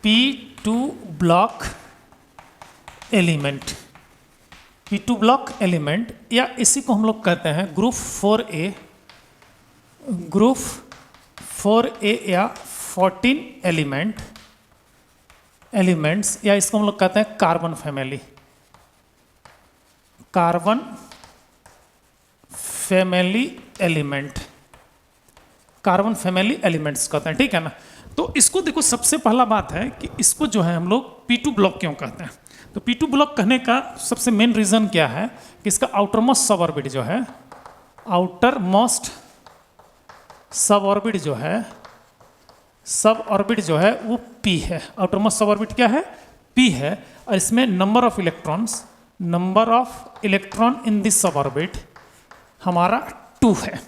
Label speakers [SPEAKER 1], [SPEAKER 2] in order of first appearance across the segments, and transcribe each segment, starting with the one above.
[SPEAKER 1] P2 block element, P2 block element, या इसी को हम लोग कहते हैं ग्रुप 4A, ग्रुप 4A या 14 एलिमेंट्स, या इसको हम लोग कहते हैं carbon family, carbon family element, carbon family elements कहते हैं, ठीक है ना। तो इसको देखो, सबसे पहला बात है कि इसको जो है हम लोग P2 ब्लॉक क्यों कहते हैं। तो P2 ब्लॉक कहने का सबसे मेन रीजन क्या है कि इसका आउटरमोस्ट सब ऑर्बिट जो है, आउटरमोस्ट सब ऑर्बिट जो है, सब ऑर्बिट जो है वो P है। आउटरमोस्ट सब ऑर्बिट क्या है? P है। और इसमें number of electrons, number of electron in this सब ऑर्बिट हमारा 2 है,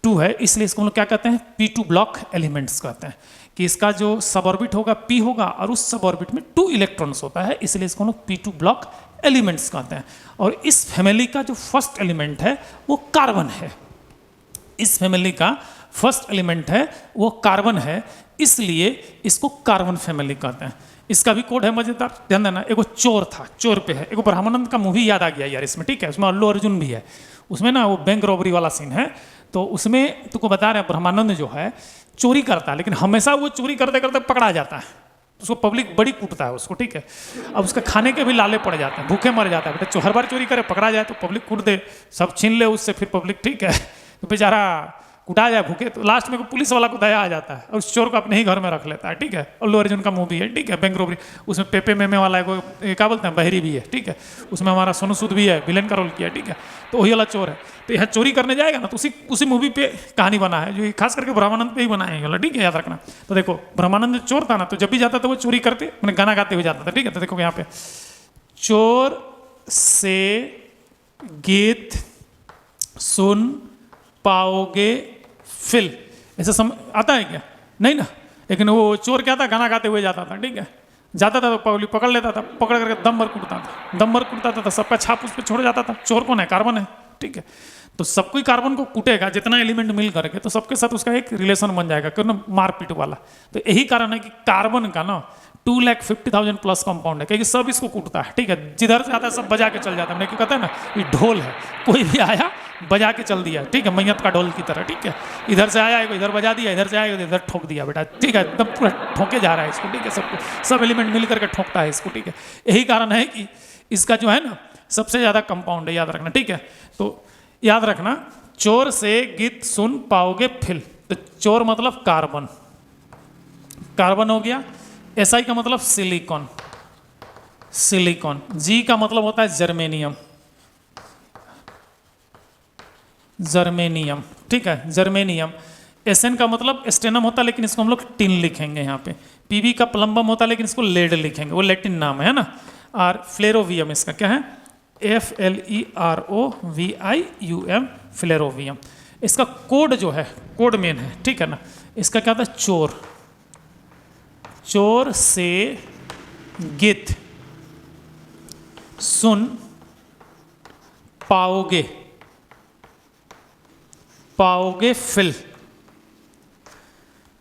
[SPEAKER 1] 2 है। इसलिए इसको हम लोग क्या कहते हैं? P2 ब्लॉक एलिमेंट्स कहते हैं कि इसका जो सब ऑर्बिट होगा P होगा और उस सब ऑर्बिट में 2 इलेक्ट्रॉन्स होता है, इसलिए इसको हम लोग P2 ब्लॉक एलिमेंट्स कहते हैं। और इस फैमिली का जो फर्स्ट एलिमेंट है वो कार्बन है, इस फैमिली का फर्स्ट एलिमेंट है वो कार्बन है, इसलिए इसको कार्बन फैमिली कहते हैं। इसका भी कोड है मजेदार, ध्यान देना। एगो चोर था, चोर पे है, एगो ब्रह्मानंद का मूवी याद आ गया यार इसमें, ठीक है। उसमें अल्लू अर्जुन भी है, उसमें ना वो बैंक रॉबरी वाला सीन है। तो उसमें तुमको बता रहे हैं ब्रह्मानंद जो है चोरी करता है, लेकिन हमेशा वो चोरी करते करते पकड़ा जाता है, उसको पब्लिक बड़ी कूटता है उसको, ठीक है। अब उसके खाने के भी लाले पड़ जाते हैं, भूखे मर जाता है। बेटा हर बार चोरी करे, पकड़ा जाए तो पब्लिक कूट दे, सब छीन ले उससे, फिर पब्लिक, ठीक है, तो बेचारा कुटा जाए भूखे। तो लास्ट में पुलिस वाला को दया आ जाता है और उस चोर को अपने ही घर में रख लेता है, ठीक है। अल्लू अर्जुन का मूवी है, ठीक है, बैंक रॉबरी। उसमें पेपे मेमे वाला को क्या बोलते हैं, बहरी भी है, ठीक है। उसमें हमारा सोनू सूद भी है, विलेन का रोल किया, ठीक है। तो वही वाला चोर है। तो यह चोरी करने जाएगा ना, तो उसी मूवी पे कहानी बना है, जो खास करके ब्रह्मानंद पे ही बना है, ठीक है, याद रखना। तो देखो ब्रह्मानंद चोर था ना, तो जब भी जाता था वो चोरी करते, मैंने गाना गाते हुए जाता था, ठीक है। तो देखो यहाँ पे चोर से गीत सुन पाओगे फिल, ऐसा आता है क्या? नहीं ना। लेकिन वो चोर क्या था, गाना गाते हुए जाता था, ठीक है। जाता था तो पब्लिक पकड़ लेता था, पकड़ करके दम भर कूटता था, दम भर कूटता था, तो सबका छाप उस पर छोड़ जाता था। चोर कौन है? कार्बन है, ठीक है। तो सब कोई कार्बन को कूटेगा, जितना एलिमेंट मिल करके, तो सबके साथ उसका एक रिलेशन बन जाएगा, क्यों ना, मारपीट वाला। तो यही कारण है कि कार्बन का ना 2,50,000 प्लस कंपाउंड है, क्योंकि सब इसको कूटता है, ठीक है। जिधर से आता है सब बजा के चल जाता है। मैं क्यों कहता है ना, ये ढोल है, कोई भी आया बजा के चल दिया, ठीक है, मैयत का ढोल की तरह, ठीक है। इधर से आया इधर बजा दिया, इधर से आया इधर ठोक दिया, बेटा, ठीक है, एकदम पूरा ठोके जा रहा है इसको, ठीक है। सबको सब एलिमेंट मिल करके ठोकता है इसको, ठीक है। यही कारण है कि इसका जो है ना सबसे ज़्यादा कंपाउंड है, याद रखना, ठीक है। तो याद रखना, चोर से गीत सुन पाओगे फिल, तो चोर मतलब कार्बन, कार्बन हो गया। SI का मतलब सिलिकॉन, सिलिकॉन। G का मतलब होता है जर्मेनियम, जर्मेनियम, ठीक है, जर्मेनियम। SN का मतलब स्टेनम होता है, लेकिन इसको हम लोग टिन लिखेंगे यहाँ पे। PB का प्लम्बम होता है, लेकिन इसको लेड लिखेंगे, वो लैटिन नाम है ना। और फ्लेरोवियम इसका क्या है? FLEROVIUM, flerovium. इसका कोड जो है, कोड मेन है, ठीक है ना। इसका क्या था? चोर, चोर से गित सुन पाओगे, पाओगे फिल।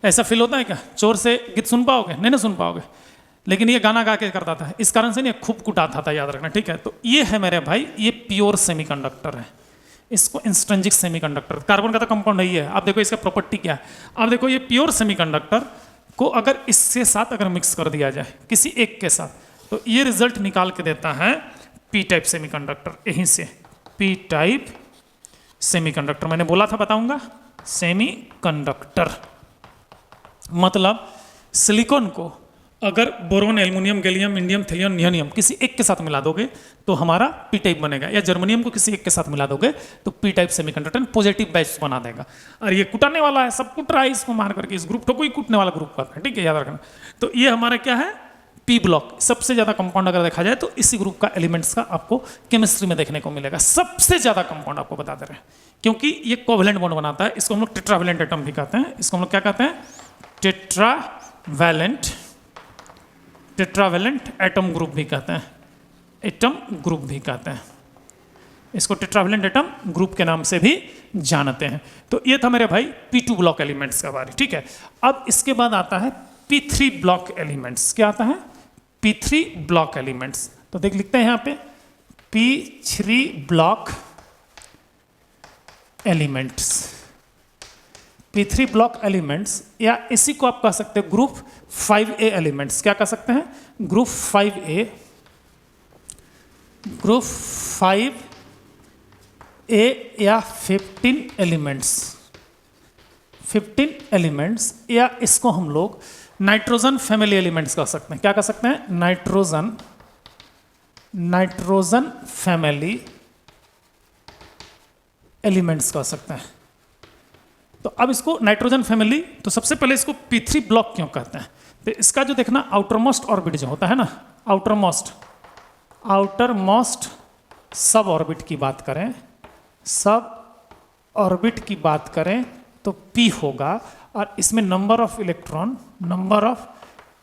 [SPEAKER 1] ऐसा फिल होता है क्या? चोर से गीत सुन पाओगे? नहीं ना सुन पाओगे। लेकिन ये गाना गा के करता था, इस कारण से नहीं खूब कुटाता था, याद रखना, ठीक है। तो ये है मेरे भाई, ये प्योर सेमीकंडक्टर है, इसको इंस्ट्रिंसिक सेमीकंडक्टर, कार्बन का तो कंपाउंड ही है। आप देखो इसका प्रॉपर्टी क्या है, आप देखो ये प्योर सेमीकंडक्टर को अगर इसके साथ अगर मिक्स कर दिया जाए किसी एक के साथ, तो ये रिजल्ट निकाल के देता है पी टाइप सेमीकंडक्टर। यहीं से पी टाइप सेमीकंडक्टर, मैंने बोला था बताऊंगा, सेमीकंडक्टर मतलब सिलिकॉन को अगर boron, aluminium, gallium, indium, thallium, nihonium किसी एक के साथ मिला दोगे तो हमारा पी टाइप बनेगा, या जर्मनियम को किसी एक के साथ मिला दोगे तो P type semiconductor positive batch बना देगा। और ये कुटाने वाला है, सब कुट रहा है इसको मार करके, इस ग्रुप को कोई कूटने वाला ग्रुप करता है, ठीक है, याद रखना। तो ये हमारा क्या है? P block. सबसे ज्यादा कंपाउंड अगर देखा जाए तो इसी ग्रुप का एलिमेंट्स का आपको केमिस्ट्री में देखने को मिलेगा, सबसे ज्यादा कंपाउंड आपको बता दे रहे हैं, क्योंकि ये कोवैलेंट बॉन्ड बनाता है। इसको हम लोग टेट्रावैलेंट एटम भी कहते हैं, इसको हम लोग क्या कहते हैं? टेट्रावैलेंट, टेट्रावैलेंट एटम ग्रुप भी कहते हैं, एटम ग्रुप भी कहते हैं, इसको टेट्रावैलेंट एटम ग्रुप के नाम से भी जानते हैं। तो ये था मेरे भाई P2 ब्लॉक एलिमेंट्स का बारे, ठीक है। अब इसके बाद आता है P3 ब्लॉक एलिमेंट्स। क्या आता है? P3 block elements. तो देख लिखते हैं यहाँ पे P3 block elements. P3 block elements, या इसी को आप कह सकते हैं ग्रुप 5A एलिमेंट्स। क्या कह सकते हैं? ग्रुप 5A, ग्रुप 5A या 15 एलिमेंट्स, 15 एलिमेंट्स, या इसको हम लोग नाइट्रोजन फैमिली एलिमेंट्स कह सकते हैं। क्या कह सकते हैं? नाइट्रोजन फैमिली एलिमेंट्स कह सकते हैं। तो अब इसको नाइट्रोजन फैमिली, तो सबसे पहले इसको P3 ब्लॉक क्यों कहते हैं? तो इसका जो देखना आउटरमोस्ट ऑर्बिट जो होता है ना, आउटरमोस्ट सब ऑर्बिट की बात करें, सब ऑर्बिट की बात करें तो P होगा, और इसमें नंबर ऑफ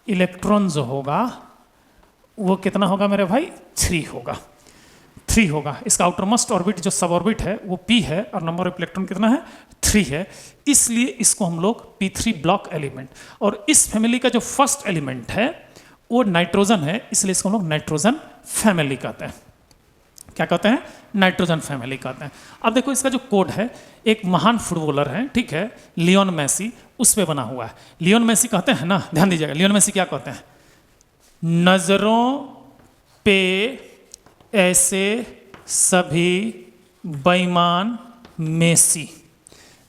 [SPEAKER 1] इलेक्ट्रॉन जो होगा वो कितना होगा मेरे भाई? 3 होगा, 3 होगा। इसका आउटरमोस्ट ऑर्बिट जो सब ऑर्बिट है वो P है, और नंबर ऑफ इलेक्ट्रॉन कितना है? 3 है। इसलिए इसको हम लोग P3 ब्लॉक एलिमेंट, और इस फैमिली का जो फर्स्ट एलिमेंट है वो नाइट्रोजन है, इसलिए इसको हम लोग नाइट्रोजन फैमिली कहते हैं। क्या कहते हैं? नाइट्रोजन फैमिली कहते हैं। अब देखो इसका जो कोड है, एक महान फुटबॉलर है, ठीक है, लियोन मेसी, उस पे बना हुआ है। लियोन मेसी कहते हैं ना, ध्यान दीजिएगा, लियोन मेसी क्या कहते हैं? नजरों पे ऐसे सभी बेईमान मेसी,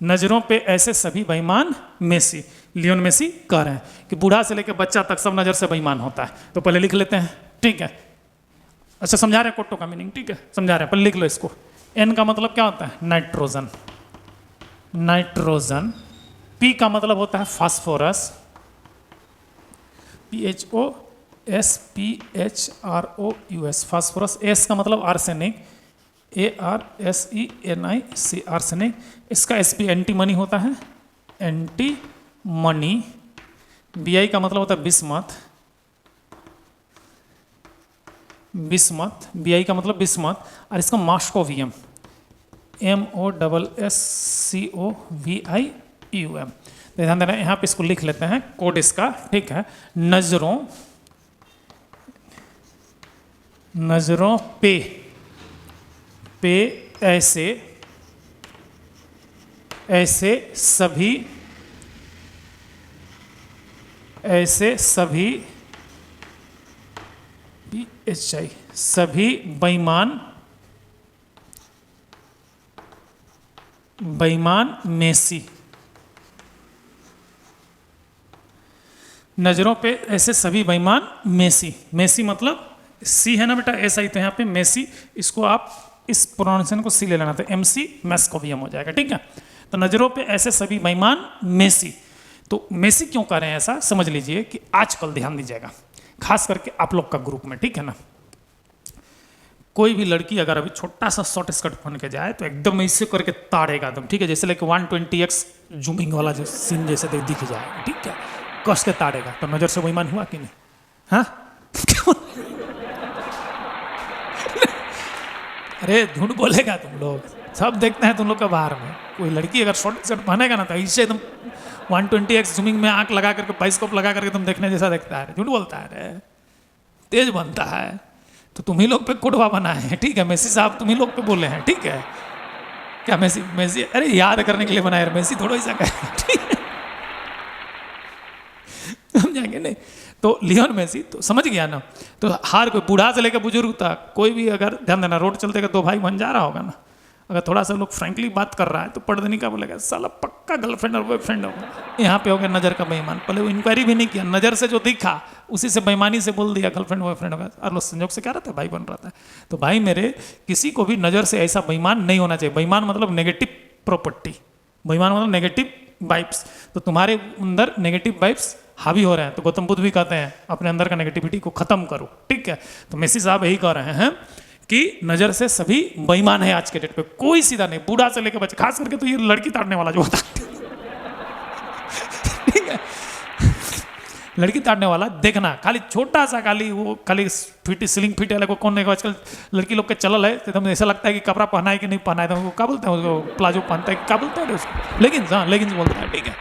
[SPEAKER 1] नजरों पे ऐसे सभी बेईमान मेसी। लियोन मेसी कह रहे हैं कि बूढ़ा से लेकर बच्चा तक सब नजर से बेईमान होता है। तो पहले लिख लेते हैं, ठीक है। अच्छा, समझा रहे हैं कोटो का मीनिंग? ठीक है, समझा रहे हैं, पहले लिख लो इसको। एन का मतलब क्या होता है? Nitrogen, nitrogen. पी का मतलब होता है फास्फोरस, PHOSPHROUS, फास्फोरस। एस का मतलब आर्सेनिक, ARSENIC, आर्सेनिक। इसका SP एंटी मनी होता है, एंटी मनी। BI का मतलब होता है बिस्मथ, बिस्मथ, BI का मतलब बिस्मथ। और इसका मॉस्कोवियम, MOSSCOVIUM। तो ध्यान देना, यहाँ पे इसको लिख लेते हैं कोड इसका, ठीक है। नजरों पे ऐसे सभी PHI, सभी बेईमान मेसी। नजरों पे ऐसे सभी बेईमान मेसी। मेसी मतलब सी है ना बेटा, ऐसा ही। तो यहाँ पे मेसी, इसको आप इस प्रोनाउंसिएशन को सी ले लेना, तो MC मैस्कोवियम हो जाएगा, ठीक है। तो नजरों पे ऐसे सभी बेईमान मेसी। तो मेसी क्यों कह रहे हैं ऐसा, समझ लीजिए कि आजकल, ध्यान दीजिएगा, खास करके आप लोग का ग्रुप में, ठीक है ना, कोई भी लड़की अगर अभी छोटा सा शॉर्ट स्कर्ट पहन के जाए तो एकदम ऐसे करके ताड़ेगा एकदम, ठीक है, जैसे लेके 120x जूमिंग वाला जो सीन जैसे दिख जाएगा, ठीक है, कस के ताड़ेगा। तो नजर से बेईमान हुआ कि नहीं? हाँ अरे झूठ बोलेगा तुम लोग, सब देखते हैं तुम लोग का बाहर में। कोई लड़की अगर शॉर्ट शर्ट पहनेगा ना तो ऐसे एकदम 120x जूमिंग में आंख लगा करके, बाइस्कोप लगा करके तुम देखने जैसा देखता है। झूठ बोलता है रे, तेज बनता है। तो तुम ही लोग पे कुड़वा बनाए हैं, ठीक है। मेसी साहब तुम ही लोग पे बोले हैं, ठीक है। क्या मेसी अरे याद करने के लिए बनाया, मेसी थोड़ा ऐसा कहे, ठीक है, समझेंगे नहीं। तो लियोन मेसी तो समझ गया ना। तो हर कोई, बूढ़ा से लेकर बुजुर्ग तक, कोई भी अगर ध्यान देना, रोड चलते का 2 भाई बन जा रहा होगा ना, अगर थोड़ा सा लोग फ्रैंकली बात कर रहा है तो पढ़ने का बोलेगा साला पक्का गर्लफ्रेंड और बॉयफ्रेंड होगा। यहाँ पे हो गया नजर का बेईमान। पहले वो इंक्वायरी भी नहीं किया, नजर से जो दिखा उसी से बेईमानी से बोल दिया गर्लफ्रेंड बॉयफ्रेंड होगा। और लोग संजोग से क्या रहता है, भाई बन रहा था। तो भाई मेरे, किसी को भी नजर से ऐसा बेईमान नहीं होना चाहिए। बेईमान मतलब नेगेटिव प्रॉपर्टी, बेईमान मतलब नेगेटिव वाइब्स। तो तुम्हारे अंदर नेगेटिव वाइब्स हावी हो रहे हैं, तो गौतम बुद्ध भी कहते हैं अपने अंदर का नेगेटिविटी को खत्म करो, ठीक है। तो मेसी साहब यही कह रहे हैं कि नजर से सभी बेईमान है आज के डेट पे, कोई सीधा नहीं, बूढ़ा से लेकर बच्चे, खास करके तो ये लड़की ताड़ने वाला जो होता है, ठीक है, लड़की ताड़ने वाला देखना, खाली छोटा सा, खाली फिट सिलिंग फिट वाले को कौन देखो। आजकल लड़की लोग के चलल है, तो एकदम ऐसा लगता है कि कपड़ा पहना है कि नहीं पहना है, तो क्या बोलते हैं उसको, प्लाजो पहनता है क्या बोलते हैं उसको, लेगिंग्स, हाँ लेगिंग्स बोलता है, ठीक है।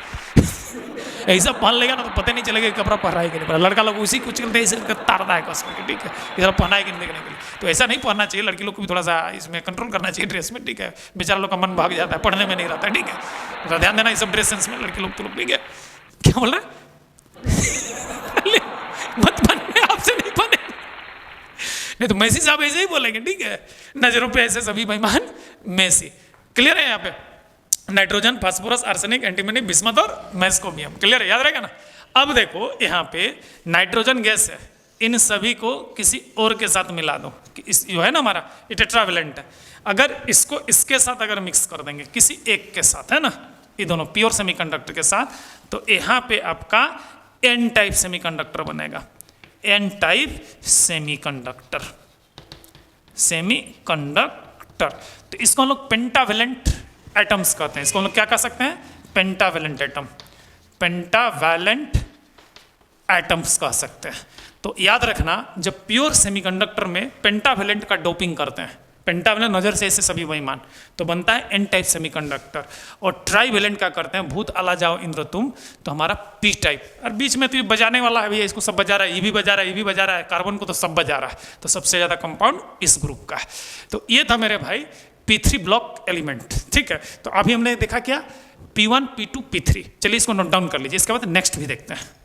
[SPEAKER 1] ऐसा पहन लेगा ना तो पता नहीं चलेगा कि कपड़ा पहना है कि नहीं पहना। लड़का लोग उसी कुछ करते हैं, इसे तारता है कस करके, ठीक है, इधर पहना है कि नहीं देखने के लिए। तो ऐसा नहीं पहनना चाहिए, लड़की लोग को भी थोड़ा सा इसमें कंट्रोल करना चाहिए ड्रेस में, ठीक है। बेचारा लोग का मन भाग जाता है, पढ़ने में नहीं रहता है, ठीक है। तो ध्यान देना ये सब ड्रेस सेंस में लड़की लोग तो लोग, ठीक है। क्या बोल रहे मत बने, आपसे नहीं बने, नहीं तो मेसी साहब ऐसे ही बोलेंगे, ठीक है। नजरों पे ऐसे सभी बेईमान मेसी। क्लियर है यहाँ पे? Nitrogen, phosphorus, arsenic, antimony, bismuth और मेस्कोबियम। क्लियर है, याद रहेगा ना। अब देखो यहाँ पे नाइट्रोजन गैस है, इन सभी को किसी और के साथ मिला दो, इस जो है ना हमारा ये टेट्रावेलेंट है, अगर इसको इसके साथ अगर मिक्स कर देंगे किसी एक के साथ, है ना, ये दोनों प्योर सेमीकंडक्टर के साथ, तो यहाँ पे आपका एन टाइप सेमीकंडक्टर बनेगा। N type semiconductor, semiconductor. तो इसको हम लोग पेंटावेलेंट एटम्स कहते हैं। इसको हम लोग क्या कह सकते हैं? पेंटावेलेंट एटम, पेंटावेलेंट एटम्स कह सकते हैं। तो याद रखना, जब प्योर सेमीकंडक्टर में पेंटावेलेंट का डोपिंग करते हैं, पेंटावेलेंट नजर से ऐसे सभी बेईमान, तो बनता है एन टाइप सेमीकंडक्टर। और ट्राईवेलेंट का करते हैं, भूत आला जाओ इंद्र तुम, तो हमारा पी टाइप। और बीच में तो ये बजाने वाला है भैया, इसको सब बजा रहा है, ये भी बजा रहा है, ये भी बजा रहा है, कार्बन को तो सब बजा रहा है, तो सबसे ज्यादा कंपाउंड इस ग्रुप का है। तो ये था मेरे भाई P3 ब्लॉक एलिमेंट, ठीक है। तो अभी हमने देखा क्या, P1, P2, P3। चलिए इसको नोट डाउन कर लीजिए, इसके बाद नेक्स्ट भी देखते हैं।